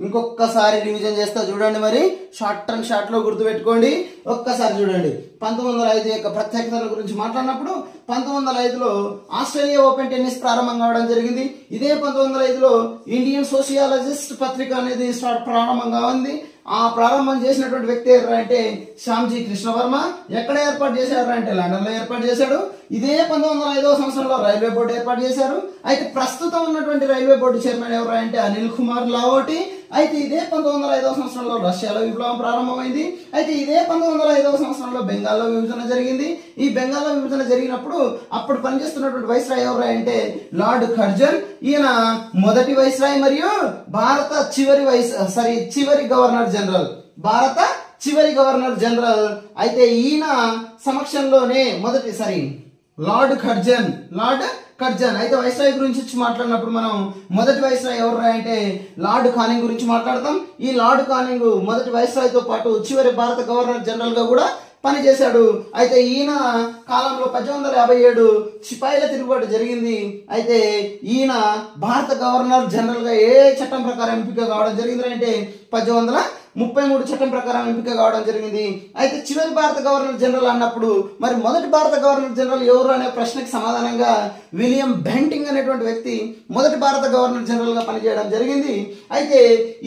ఇంకొకసారి రివిజన్ చేస్తా చూడండి. మరి షార్ట్ అండ్ షార్ట్ లో గుర్తుపెట్టుకోండి. ఒక్కసారి చూడండి. 1905 యొక్క ప్రత్యేకతల గురించి మాట్లాడినప్పుడు 1905లో ఆస్ట్రేలియా ఓపెన్ టెన్నిస్ ప్రారంభం కావడం జరిగింది. ఇదే 1905లో ఇండియన్ సోషియాలజిస్ట్ పత్రిక అనేది ప్రారంభంగా ఉంది. ఆ ప్రారంభం చేసినటువంటి వ్యక్తి ఎవరంటే శ్యామ్జీ కృష్ణవర్మ. ఎక్కడ ఏర్పాటు చేశారు అంటే లండన్ లో ఏర్పాటు చేశాడు. ఇదే 1905వ సంవత్సరంలో రైల్వే బోర్డు ఏర్పాటు చేశారు. అయితే ప్రస్తుతం ఉన్నటువంటి రైల్వే బోర్డు చైర్మన్ ఎవరు అంటే అనిల్ కుమార్ లావోటి. అయితే ఇదే 1905వ సంవత్సరంలో రష్యాలో విప్లవం ప్రారంభమైంది. అయితే ఇదే 1905వ సంవత్సరంలో బెంగాల్లో విభజన జరిగింది. ఈ బెంగాల్లో విభజన జరిగినప్పుడు అప్పుడు పనిచేస్తున్నటువంటి వైస్రాయ్ ఎవరు అంటే లార్డ్ కర్జన్. ఈయన మొదటి వైస్రాయ్ మరియు భారత చివరి గవర్నర్ జనరల్. భారత చివరి గవర్నర్ జనరల్. అయితే ఈయన సమక్షంలోనే లార్డ్ కర్జన్. అయితే వైస్రాయ్ గురించి మాట్లాడినప్పుడు మనం మొదటి వైస్రాయ్ ఎవరు అంటే లార్డ్ కానింగ్ గురించి మాట్లాడతాం. ఈ లార్డ్ కానింగ్ మొదటి వైస్రాయ్ తో పాటు చివరి భారత గవర్నర్ జనరల్ గా కూడా పనిచేశాడు. అయితే ఈయన కాలంలో 1857 సిపాయిల తిరుగుబాటు జరిగింది. అయితే ఈయన భారత గవర్నర్ జనరల్ గా ఏ చట్టం ప్రకారం ఎంపిక కావడం జరిగింది అంటే 1833 చట్టం ప్రకారం ఎంపిక కావడం జరిగింది. అయితే చివరి భారత గవర్నర్ జనరల్ అన్నప్పుడు మరి మొదటి భారత గవర్నర్ జనరల్ ఎవరు అనే ప్రశ్నకి సమాధానంగా విలియం బెంటింగ్ అనేటువంటి వ్యక్తి మొదటి భారత గవర్నర్ జనరల్ గా పనిచేయడం జరిగింది. అయితే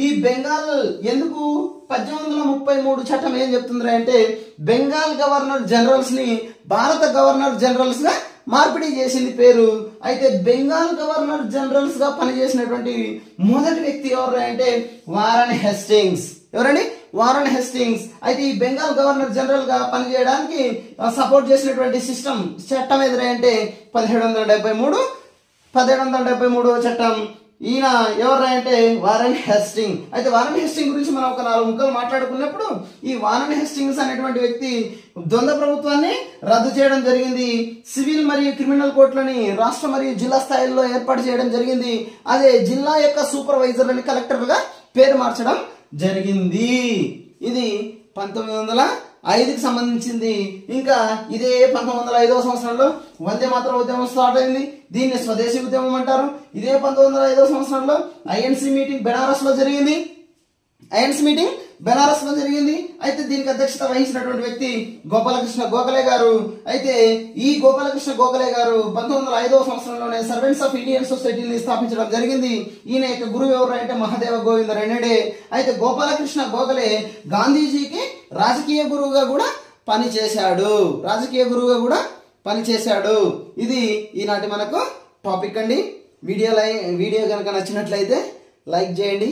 ఈ బెంగాల్ ఎందుకు 1833 చట్టం ఏం చెప్తుంది అంటే బెంగాల్ గవర్నర్ జనరల్స్ ని భారత గవర్నర్ జనరల్స్ గా మార్పిడి చేసింది పేరు. అయితే బెంగాల్ గవర్నర్ జనరల్స్ గా పనిచేసినటువంటి మొదటి వ్యక్తి ఎవరు అంటే వారన్ హేస్టింగ్స్. ఎవరండి? Warren Hastings. అయితే ఈ బెంగాల్ గవర్నర్ జనరల్ గా పనిచేయడానికి సపోర్ట్ చేసినటువంటి చట్టం ఏదంటే 1773 చట్టం. ఈయన ఎవరు అంటే వారన్ హేస్టింగ్. అయితే వారన్ హేస్టింగ్ గురించి మనం ఒక 4 ముక్కలు మాట్లాడుకున్నప్పుడు ఈ వారన్ హేస్టింగ్స్ అనేటువంటి వ్యక్తి ద్వంద్వ ప్రభుత్వాన్ని రద్దు చేయడం జరిగింది. సివిల్ మరియు క్రిమినల్ కోర్టులని రాష్ట్ర మరియు జిల్లా స్థాయిలో ఏర్పాటు చేయడం జరిగింది. అదే జిల్లా యొక్క సూపర్వైజర్లని కలెక్టర్లుగా పేరు మార్చడం జరిగింది. ఇది 1905కి సంబంధించింది. ఇంకా ఇదే 1905వ సంవత్సరంలో వందే మాతరం ఉద్యమం స్టార్ట్ అయింది. దీన్ని స్వదేశీ ఉద్యమం అంటారు. ఇదే 1905వ సంవత్సరంలో ఐఎన్సి మీటింగ్ బెనారస్ లో జరిగింది. అయితే దీనికి అధ్యక్షత వహించినటువంటి వ్యక్తి గోపాలకృష్ణ గోఖలే గారు. అయితే ఈ గోపాలకృష్ణ గోఖలే గారు 1905వ సంవత్సరంలోనే సర్వెంట్స్ ఆఫ్ ఇండియన్ సొసైటీని స్థాపించడం జరిగింది. ఈయన యొక్క గురువు ఎవరు అంటే మహాదేవ గోవింద రెడ్డి. అయితే గోపాలకృష్ణ గోఖలే గాంధీజీకి రాజకీయ గురువుగా కూడా పనిచేశాడు. ఇది ఈనాటి మనకు టాపిక్ అండి. వీడియో కనుక నచ్చినట్లయితే లైక్ చేయండి.